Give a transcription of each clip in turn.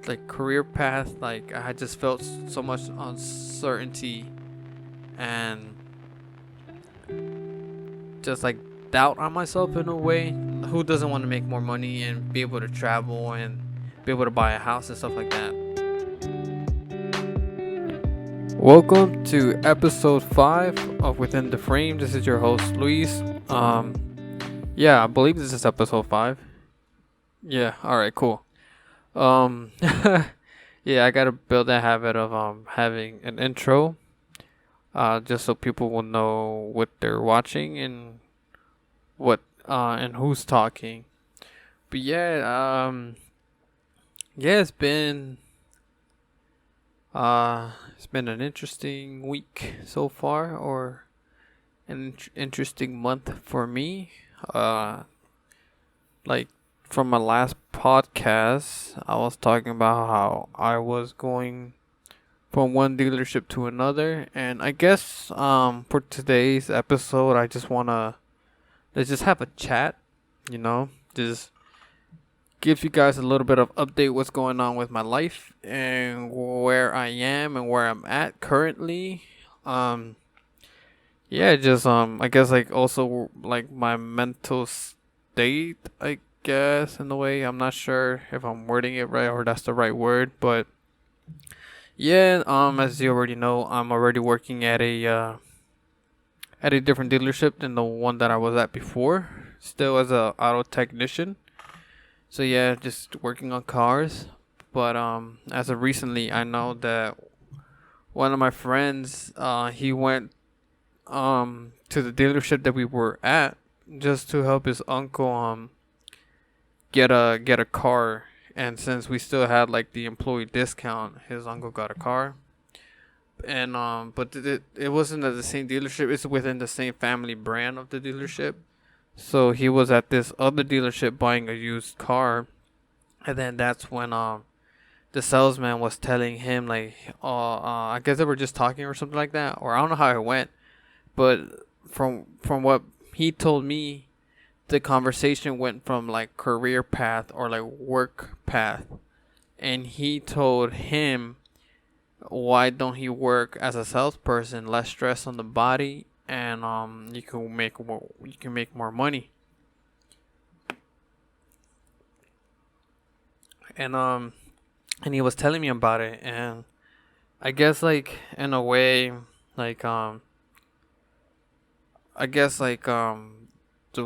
like career path, like I just felt so much uncertainty and just like doubt on myself in a way. Who doesn't want to make more money and be able to travel and be able to buy a house and stuff like that? Welcome to episode 5 of Within the Frame. This is your host Luis. Yeah, I believe this is episode 5. Yeah, alright, cool. Um yeah, I gotta build that habit of having an intro. Just so people will know what they're watching and what and who's talking. But yeah, it's been an interesting week so far, or an interesting month for me. Like from my last podcast, I was talking about how I was going from one dealership to another, and I guess for today's episode, I just wanna let's just have a chat. Just give you guys a little bit of update what's going on with my life and where I am and where I'm at currently. Just I guess like also like my mental state, I guess, in a way. I'm not sure if I'm wording it right or that's the right word, but yeah, as you already know, I'm already working at a different dealership than the one that I was at before, still as a auto technician. So yeah, just working on cars. But as of recently, I know that one of my friends, he went to the dealership that we were at just to help his uncle get a car. And since we still had like the employee discount, his uncle got a car. And but it wasn't at the same dealership. It's within the same family brand of the dealership. So he was at this other dealership buying a used car, and then that's when the salesman was telling him like, I guess they were just talking or something like that, or I don't know how it went, but from what he told me, the conversation went from like career path or like work path, and he told him, why don't he work as a salesperson, less stress on the body, and you can make more money. And he was telling me about it, and I guess like in a way, like I guess like the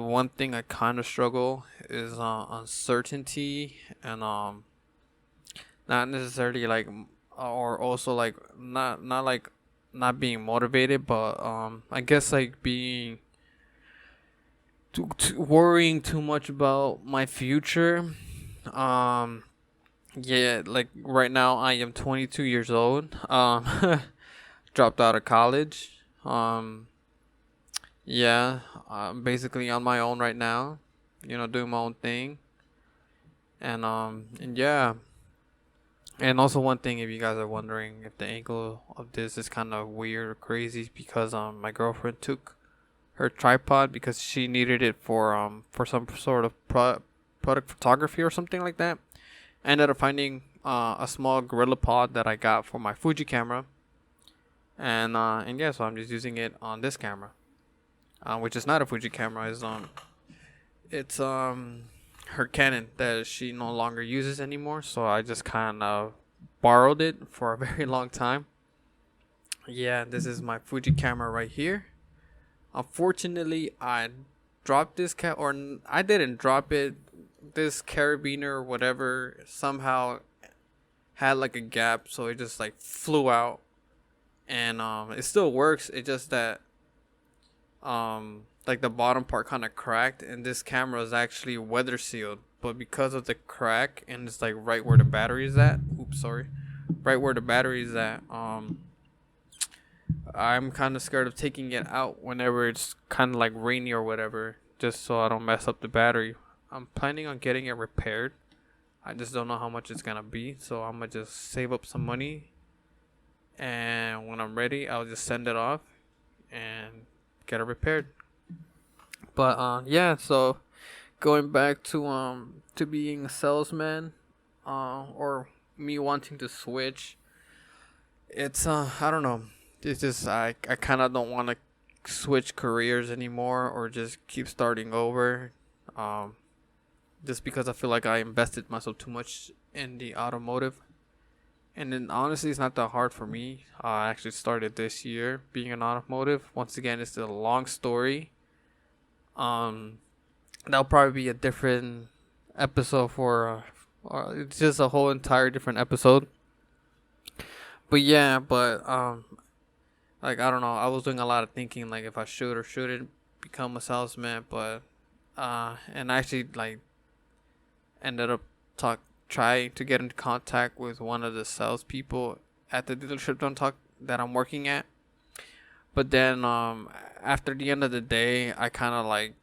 one thing I kind of struggle is uncertainty, and not necessarily like or also like not like not being motivated, but I guess like being worrying too much about my future. um yeah, like right now I am 22 years old. Dropped out of college. Yeah, I'm basically on my own right now, doing my own thing. And yeah. And also one thing, if you guys are wondering if the angle of this is kind of weird or crazy, because my girlfriend took her tripod because she needed it for some sort of product photography or something like that. I ended up finding a small gorilla pod that I got for my Fuji camera, and yeah, so I'm just using it on this camera, which is not a Fuji camera. It's her Canon that she no longer uses anymore. So I just kind of borrowed it for a very long time. Yeah, this is my Fuji camera right here. Unfortunately, I dropped this I didn't drop it. This carabiner or whatever somehow had like a gap, so it just like flew out, and it still works. It just that like the bottom part kind of cracked, and this camera is actually weather sealed, but because of the crack, and it's like right where the battery is at. Oops, sorry. Right where the battery is at. I'm kind of scared of taking it out whenever it's kind of like rainy or whatever, just so I don't mess up the battery. I'm planning on getting it repaired. I just don't know how much it's gonna be, so I'm gonna just save up some money, and when I'm ready, I'll just send it off and get it repaired. But yeah, so going back to being a salesman, or me wanting to switch, it's I don't know. It's just I kind of don't want to switch careers anymore or just keep starting over. Um, just because I feel like I invested myself too much in the automotive. And then honestly, it's not that hard for me. I actually started this year being an automotive. Once again, it's a long story. Um, that'll probably be a different episode for. It's just a whole entire different episode. But yeah, like I don't know. I was doing a lot of thinking, like if I should or shouldn't become a salesman, but and I actually like ended up trying to get into contact with one of the salespeople at the dealership that I'm working at. But then after the end of the day, I kind of like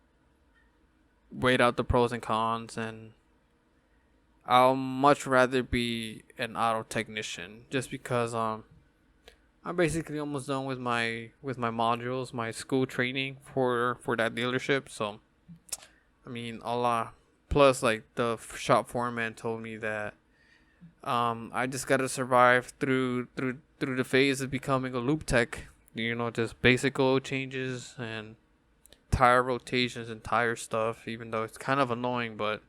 weighed out the pros and cons, and I'll much rather be an auto technician just because I'm basically almost done with my modules, my school training for that dealership. So I mean, Allah. Plus, like the shop foreman told me that I just gotta survive through the phase of becoming a loop tech. You know, just basic oil changes and tire rotations and tire stuff. Even though it's kind of annoying, but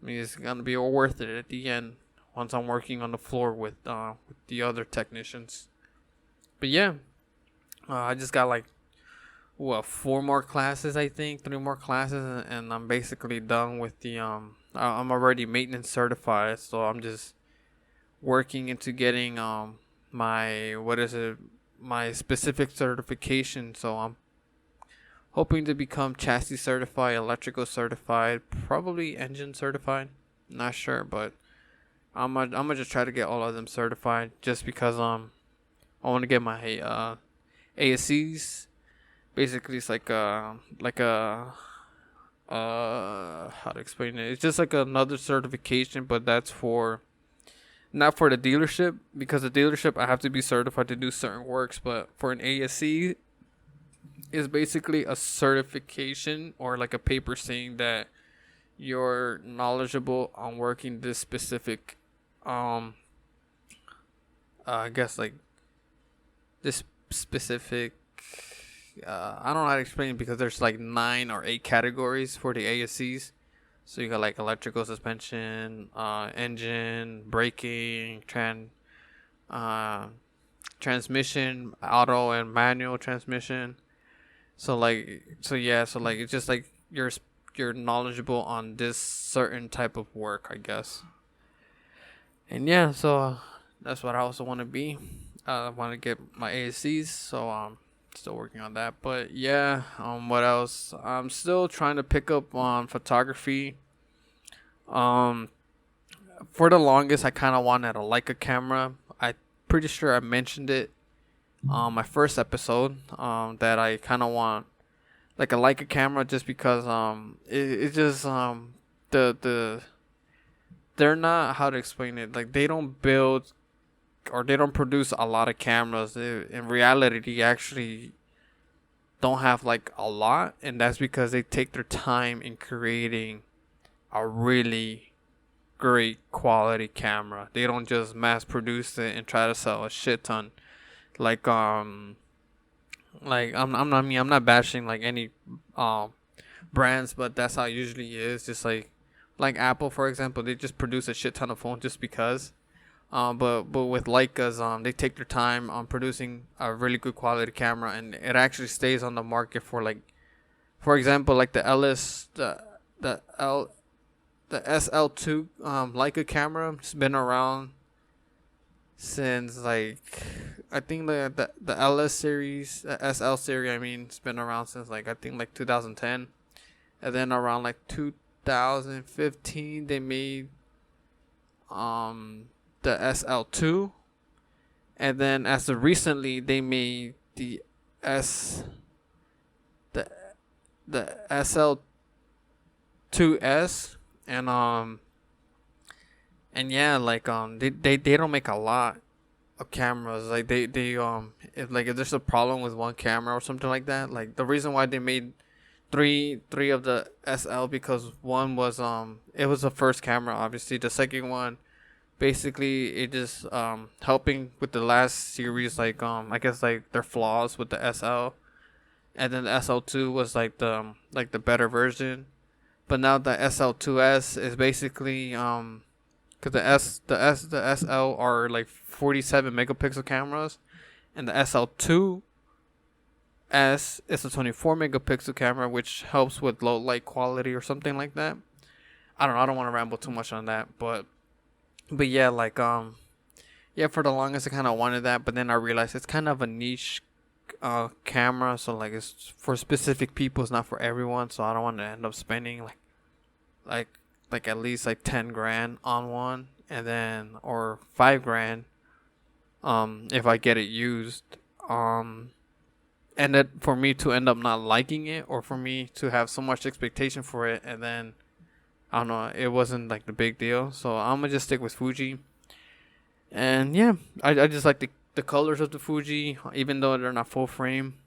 I mean, it's gonna be all worth it at the end once I'm working on the floor with the other technicians. But yeah, I just got like 4 more classes, I think 3 more classes, and I'm basically done with the I'm already maintenance certified, so I'm just working into getting my my specific certification. So I'm hoping to become chassis certified, electrical certified, probably engine certified, not sure, but I'm gonna just try to get all of them certified just because I want to get my ASCs. Basically, it's like a how to explain it? It's just like another certification, but that's for not for the dealership, because the dealership I have to be certified to do certain works, but for an ASC is basically a certification or like a paper saying that you're knowledgeable on working this specific I guess like this specific I don't know how to explain it because there's like 9 or 8 categories for the ASCs. So you got like electrical suspension, engine, braking, transmission, auto and manual transmission. So it's just like you're knowledgeable on this certain type of work, I guess. And yeah, so that's what I also want to be. I want to get my ASCs, so still working on that. But yeah, what else? I'm still trying to pick up on photography. Um, for the longest, I kind of wanted a Leica camera. I pretty sure I mentioned it on my first episode. That I kind of want like a Leica camera just because it just the they're not, how to explain it, like they don't build or they don't produce a lot of cameras. In reality, they actually don't have like a lot, and that's because they take their time in creating a really great quality camera. They don't just mass produce it and try to sell a shit ton. Like I'm not, I mean, I'm not bashing like any brands, but that's how it usually is. Just like Apple, for example, they just produce a shit ton of phones just because. But with Leicas, they take their time on producing a really good quality camera, and it actually stays on the market for like, for example, like the SL2 Leica camera. It's been around since like I think the LS series, the SL series. I mean, it's been around since like I think like 2010, and then around like 2015 they made the SL2, and then as of recently they made the the SL2S, and yeah, like they don't make a lot of cameras. Like if there's a problem with one camera or something like that, like the reason why they made three of the SL, because one was it was the first camera, obviously. The second one Basically, it just helping with the last series, like I guess like their flaws with the SL, and then the SL2 was like the better version. But now the SL2S is basically because the SL are like 47 megapixel cameras, and the SL2S is a 24 megapixel camera, which helps with low light quality or something like that. I don't know. I don't want to ramble too much on that, but yeah, like yeah, for the longest I kind of wanted that, but then I realized it's kind of a niche camera, so like it's for specific people, it's not for everyone. So I don't want to end up spending like like at least like 10 grand on one, and then or 5 grand if I get it used, and that for me to end up not liking it, or for me to have so much expectation for it, and then I don't know, it wasn't like the big deal. So I'm gonna just stick with Fuji. And yeah, I just like the colors of the Fuji, even though they're not full frame.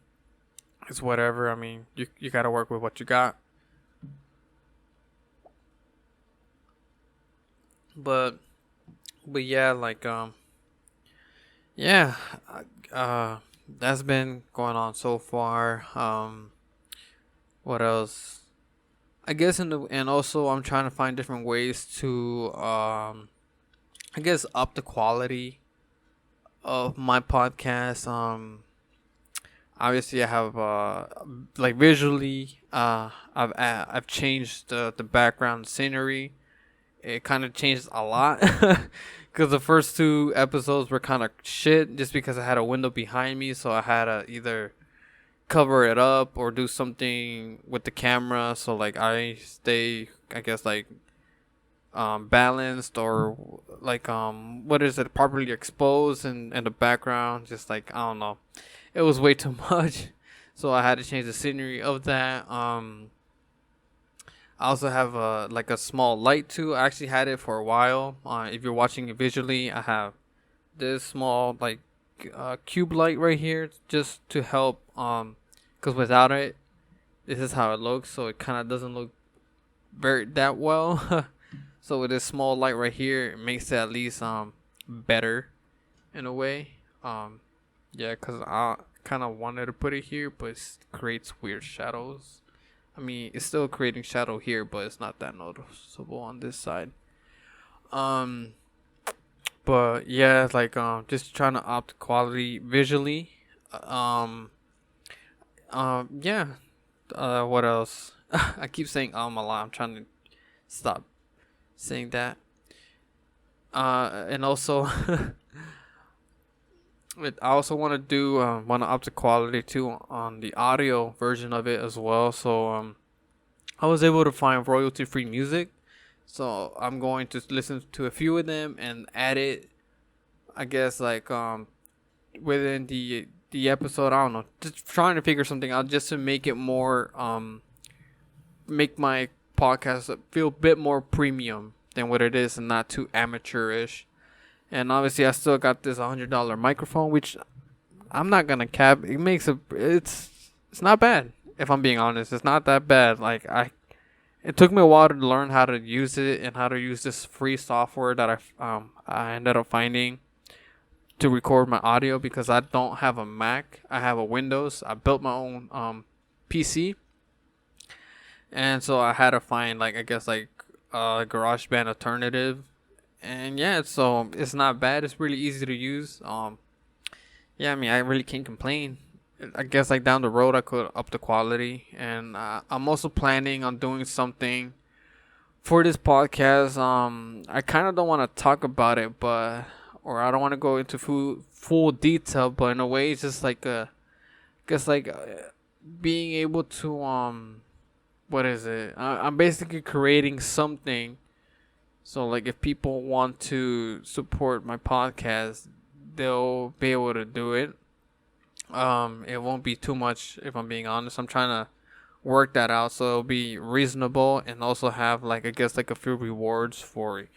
It's whatever. I mean, you gotta work with what you got. But yeah, like yeah, uh, that's been going on so far. What else? I guess and also I'm trying to find different ways to I guess up the quality of my podcast. Obviously I have like visually I've changed the background scenery. It kind of changed a lot because the first two episodes were kind of shit just because I had a window behind me, so I had to either cover it up or do something with the camera, so like I stay, I guess, like balanced, or like what is it, properly exposed in the background. Just like, I don't know, it was way too much, so I had to change the scenery of that. I also have like a small light too. I actually had it for a while. If you're watching it visually, I have this small like cube light right here, just to help. Cause without it, this is how it looks. So it kind of doesn't look very that well. So with this small light right here, it makes it at least better in a way. Yeah, cause I kind of wanted to put it here, but it creates weird shadows. I mean, it's still creating shadow here, but it's not that noticeable on this side. Um, but yeah, like just trying to opt quality visually. Um, yeah. What else? I keep saying a lot. I'm trying to stop saying that. And also, I also want to do want to up the quality too on the audio version of it as well. So I was able to find royalty free music. So I'm going to listen to a few of them and add it, I guess, like within the episode. I don't know, just trying to figure something out just to make it more make my podcast feel a bit more premium than what it is, and not too amateurish. And obviously I still got this $100 microphone, which I'm not gonna cap. It's not bad, if I'm being honest. It's not that bad. Like, it took me a while to learn how to use it and how to use this free software that I ended up finding to record my audio, because I don't have a Mac. I have a Windows. I built my own PC, and so I had to find, like, I guess, like a GarageBand alternative. And yeah, so it's not bad. It's really easy to use. Yeah, I mean, I really can't complain. I guess, like, down the road I could up the quality, and I'm also planning on doing something for this podcast. I kind of don't want to talk about it, or I don't want to go into full detail, but in a way it's just like being able to what is it? I'm basically creating something. So, like, if people want to support my podcast, they'll be able to do it. It won't be too much, if I'm being honest. I'm trying to work that out so it'll be reasonable, and also have, like, I guess, like a few rewards for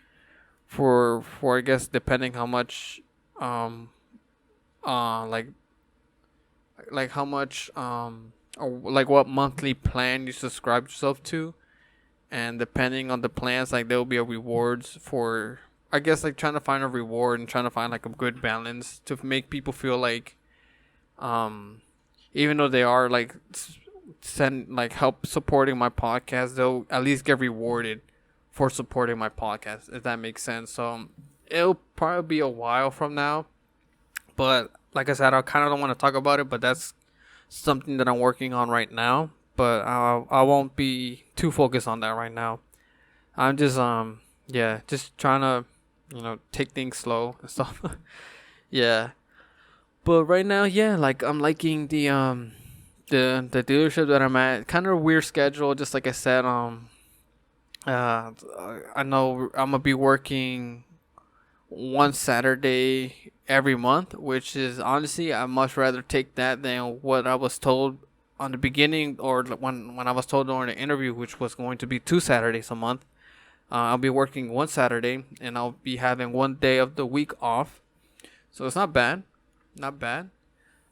I guess, depending how much like how much or like what monthly plan you subscribe yourself to. And depending on the plans, like, there will be a rewards for, I guess like trying to find a reward and trying to find like a good balance to make people feel like, even though they are like help supporting my podcast, they'll at least get rewarded for supporting my podcast, if that makes sense. So it'll probably be a while from now, but like I said, I kind of don't want to talk about it, but that's something that I'm working on right now. But I won't be too focused on that right now. I'm just yeah, just trying to take things slow and stuff. Yeah, but right now, yeah, like I'm liking the dealership that I'm at. Kind of a weird schedule, just like I said. I know I'm gonna be working one Saturday every month, which is honestly I much rather take that than what I was told on the beginning, or when I was told during the interview, which was going to be 2 Saturdays a month. I'll be working one Saturday and I'll be having one day of the week off, so it's not bad, not bad.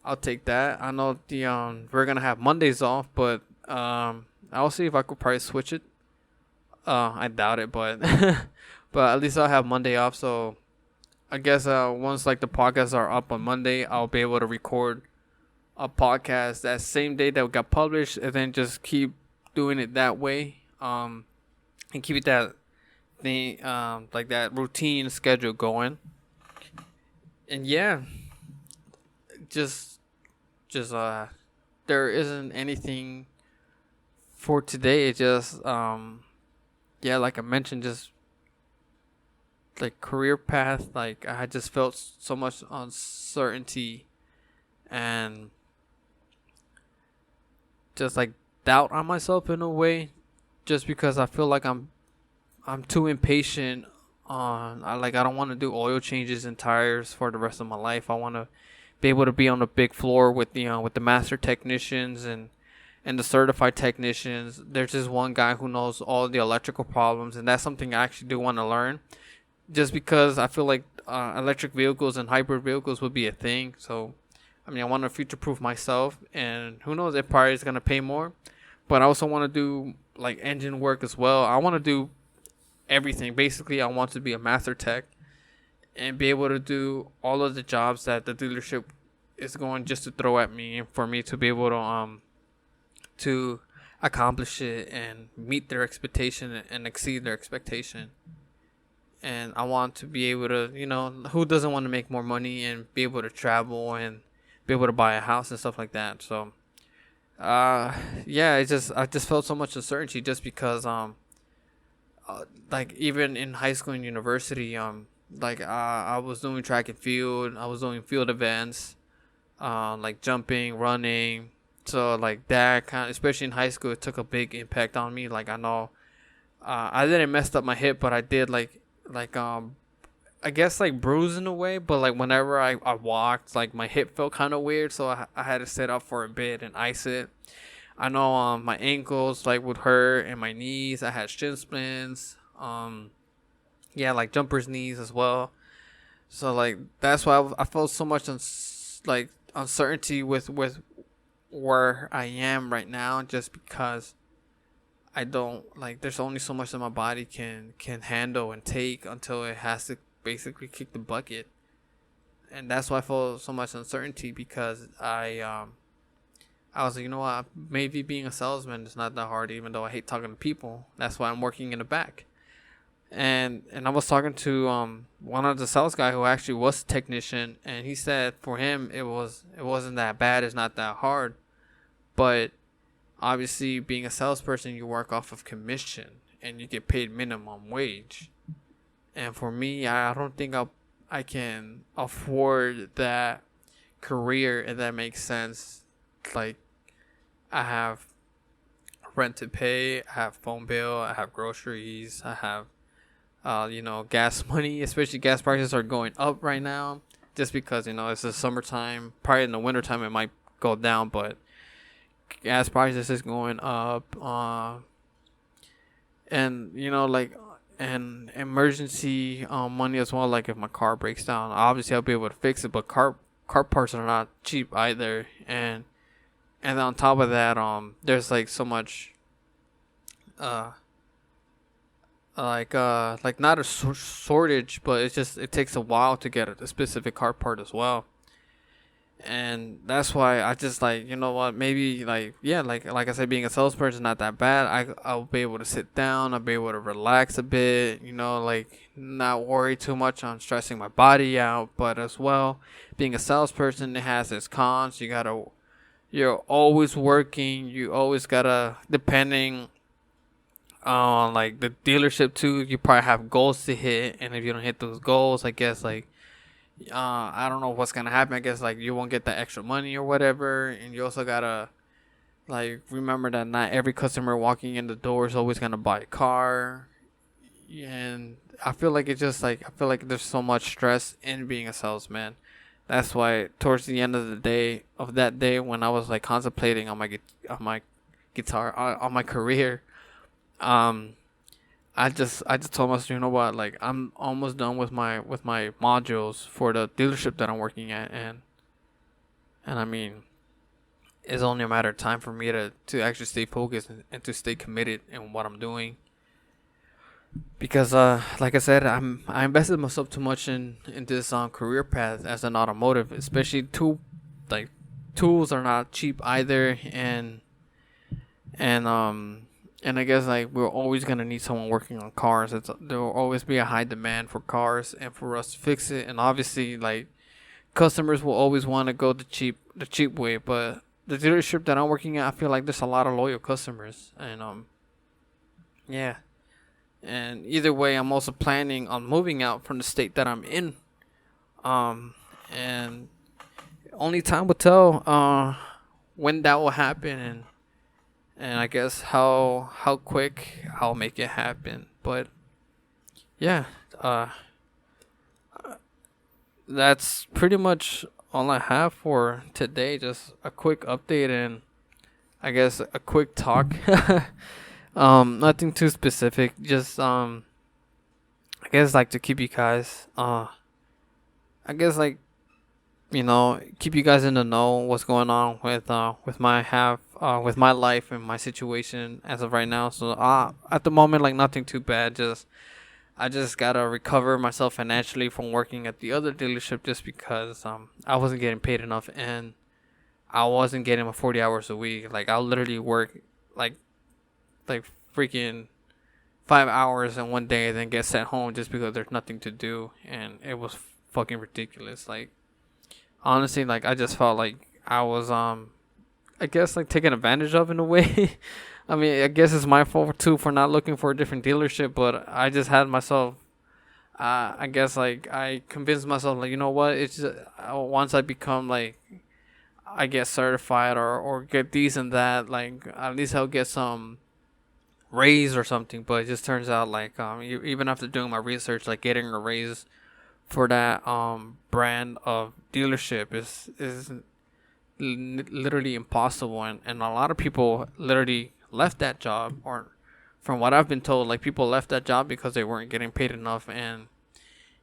I'll take that. I know we're gonna have Mondays off, but I'll see if I could probably switch it. I doubt it, but but at least I'll have Monday off. So I guess once like the podcasts are up on Monday, I'll be able to record a podcast that same day that got published, and then just keep doing it that way. And keep it that thing, like that routine schedule going. And yeah, just there isn't anything for today. It just yeah, like I mentioned, just like career path, like I just felt so much uncertainty and just like doubt on myself in a way, just because I feel like I'm too impatient on I don't want to do oil changes and tires for the rest of my life. I want to be able to be on the big floor with the master technicians and the certified technicians. There's just one guy who knows all the electrical problems, and that's something I actually do want to learn, just because I feel like electric vehicles and hybrid vehicles would be a thing. So I mean, I want to future proof myself, and who knows, it probably is going to pay more. But I also want to do like engine work as well. I want to do everything. Basically, I want to be a master tech and be able to do all of the jobs that the dealership is going just to throw at me, and for me to be able to accomplish it and meet their expectation and exceed their expectation. And I want to be able to, who doesn't want to make more money and be able to travel and be able to buy a house and stuff like that. So yeah, I just felt so much uncertainty, just because like even in high school and university, I was doing track and field, I was doing field events, like jumping, running. So like that kind of, especially in high school, it took a big impact on me. Like I know I didn't mess up my hip, but I did like I guess like bruise in a way. But like whenever I walked, like my hip felt kind of weird, so I had to sit up for a bit and ice it. I know my ankles like would hurt, and my knees, I had shin splints. Yeah, like jumper's knees as well. So like that's why I felt so much uncertainty with where I am right now, just because I don't like, there's only so much that my body can handle and take until it has to basically kick the bucket. And that's why I feel so much uncertainty, because I was like, you know what, maybe being a salesman is not that hard, even though I hate talking to people. That's why I'm working in the back. And I was talking to one of the sales guy who actually was a technician, and he said for him it wasn't that bad, it's not that hard. But obviously, being a salesperson, you work off of commission and you get paid minimum wage. And for me, I don't think I can afford that career, if that makes sense. Like, I have rent to pay, I have phone bill, I have groceries, I have gas money. Especially gas prices are going up right now, just because it's the summertime. Probably in the wintertime it might go down, but gas prices is going up. And and emergency money as well. Like if my car breaks down, obviously I'll be able to fix it, but car parts are not cheap either. And on top of that, there's like so much like not a shortage, but it takes a while to get a specific car part as well. And that's why I just like, you know what, maybe like, yeah, like I said, being a salesperson not that bad. I'll be able to sit down, I'll be able to relax a bit, you know, like not worry too much on stressing my body out. But as well, being a salesperson, it has its cons. You're always working, you always gotta, depending on like the dealership too, you probably have goals to hit, and if you don't hit those goals, I guess like, I don't know what's gonna happen. I guess like you won't get that extra money or whatever, and you also gotta like remember that not every customer walking in the door is always gonna buy a car. And I feel like it's just like, I feel like there's so much stress in being a salesman. That's why towards the end of the day of that day, when I was like contemplating on my guitar on my career, um I just told myself, you know what, like I'm almost done with my modules for the dealership that I'm working at, and I mean, it's only a matter of time for me to actually stay focused and to stay committed in what I'm doing. Because like I said, I invested myself too much in this career path as an automotive, especially like tools are not cheap either, and and I guess like we're always gonna need someone working on cars. There will always be a high demand for cars and for us to fix it. And obviously, like customers will always want to go the cheap way. But the dealership that I'm working at, I feel like there's a lot of loyal customers, and yeah. And either way, I'm also planning on moving out from the state that I'm in. And only time will tell when that will happen, and I guess how quick I'll make it happen. But yeah, that's pretty much all I have for today. Just a quick update and I guess a quick talk. Nothing too specific. Just I guess like to keep you guys I guess like, you know, keep you guys in the know what's going on with my life and my situation as of right now. So at the moment, like nothing too bad. Just I just gotta recover myself financially from working at the other dealership, just because I wasn't getting paid enough, and I wasn't getting my 40 hours a week. Like I'll literally work like like freaking 5 hours in one day, and then get sent home just because there's nothing to do, and it was fucking ridiculous. Like honestly, like I just felt like I was I guess like taken advantage of in a way. I mean, I guess it's my fault too for not looking for a different dealership, but I just had myself. I guess like I convinced myself, like, you know what, it's just, once I become like, I get certified or get these and that, like at least I'll get some raise or something. But it just turns out like even after doing my research, like getting a raise for that brand of dealership is literally impossible, and a lot of people literally left that job, or from what I've been told, like people left that job because they weren't getting paid enough. And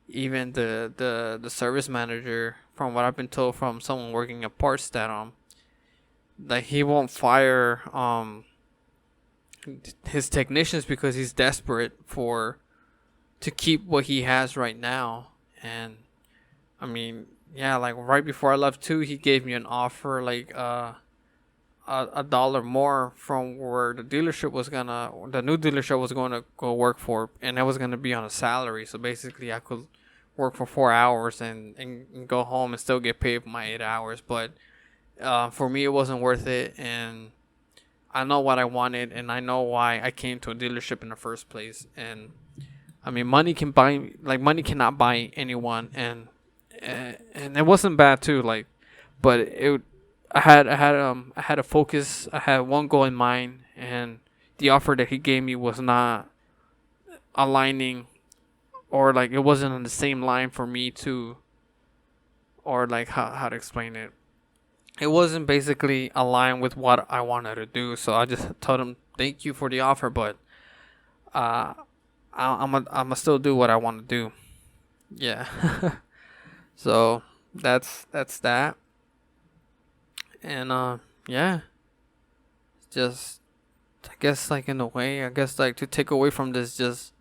even the service manager, from what I've been told from someone working at parts, that like he won't fire his technicians because he's desperate for to keep what he has right now. And I mean, yeah, like right before I left too, he gave me an offer like a dollar more from where the new dealership was gonna go work for, and it was gonna be on a salary. So basically, I could work for 4 hours and go home and still get paid for my 8 hours. But for me, it wasn't worth it, and I know what I wanted, and I know why I came to a dealership in the first place. And I mean, money cannot buy anyone, and it wasn't bad too. Like, but I had a focus. I had one goal in mind, and the offer that he gave me was not aligning, or like it wasn't on the same line for me to, or like how to explain it. It wasn't basically aligned with what I wanted to do. So I just told him thank you for the offer, but uh, I'm still do what I want to do. Yeah. So that's that. And yeah, just I guess like in a way, I guess like to take away from this, just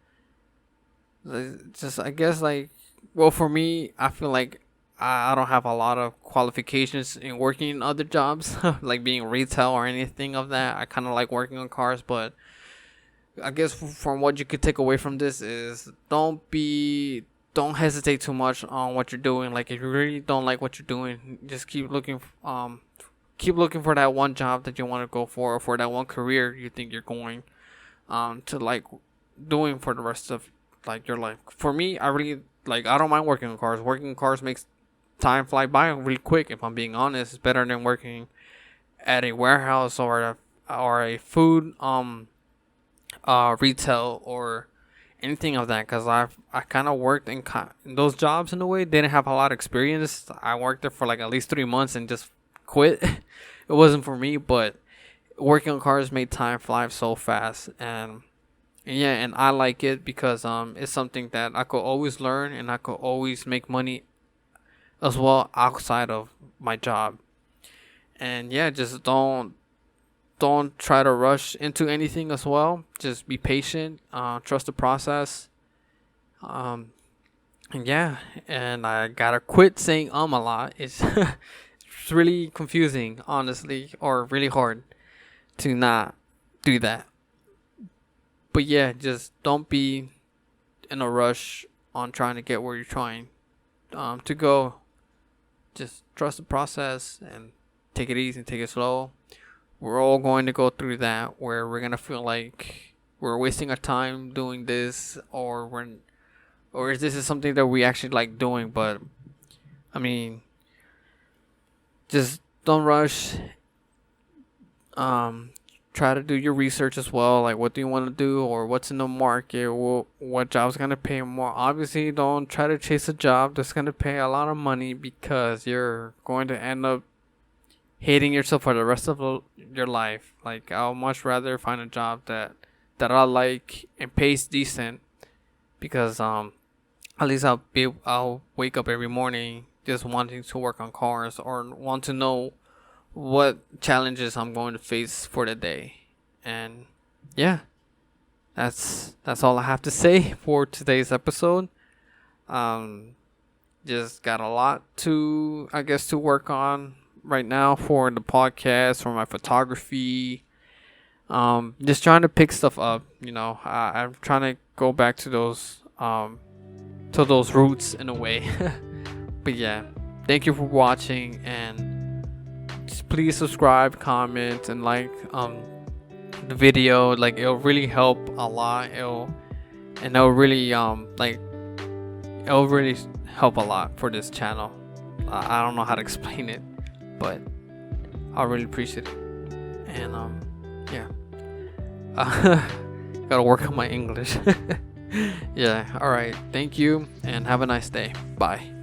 Just I guess like, well, for me, I feel like I don't have a lot of qualifications in working in other jobs, like being retail or anything of that. I kind of like working on cars, but I guess from what you could take away from this is don't hesitate too much on what you're doing. Like if you really don't like what you're doing, just keep looking for that one job that you want to go for, or for that one career you think you're going to like doing for the rest of like your life. For me, I really like, I don't mind working on cars. Working on cars makes time fly by really quick. If I'm being honest, it's better than working at a warehouse or a food retail or anything of that, because I kind of worked in those jobs in a way. Didn't have a lot of experience. I worked there for like at least 3 months and just quit. It wasn't for me, but working on cars made time fly so fast. And yeah, and I like it because it's something that I could always learn, and I could always make money as well outside of my job. And yeah, just don't try to rush into anything as well. Just be patient, trust the process. Um, and yeah, and I gotta quit saying a lot. It's it's really confusing, honestly, or really hard to not do that. But yeah, just don't be in a rush on trying to get where you're trying to go. Just trust the process and take it easy, take it slow. We're all going to go through that where we're gonna feel like we're wasting our time doing this, or is this is something that we actually like doing. But I mean, just don't rush. Um, Try to do your research as well. Like, what do you want to do, or what's in the market? What job's gonna pay more? Obviously, don't try to chase a job that's gonna pay a lot of money, because you're going to end up hating yourself for the rest of your life. Like, I'll much rather find a job that I like and pays decent, because at least I'll wake up every morning just wanting to work on cars, or want to know what challenges I'm going to face for the day. And yeah, that's all I have to say for today's episode. Um, just got a lot to, I guess, to work on right now for the podcast, for my photography. Just trying to pick stuff up. I'm trying to go back to those roots in a way. But yeah, thank you for watching, and please subscribe, comment, and like the video. Like, it'll really help a lot. It'll really it'll really help a lot for this channel. I don't know how to explain it, but I really appreciate it. And yeah, gotta work on my English. Yeah, all right, thank you, and have a nice day. Bye.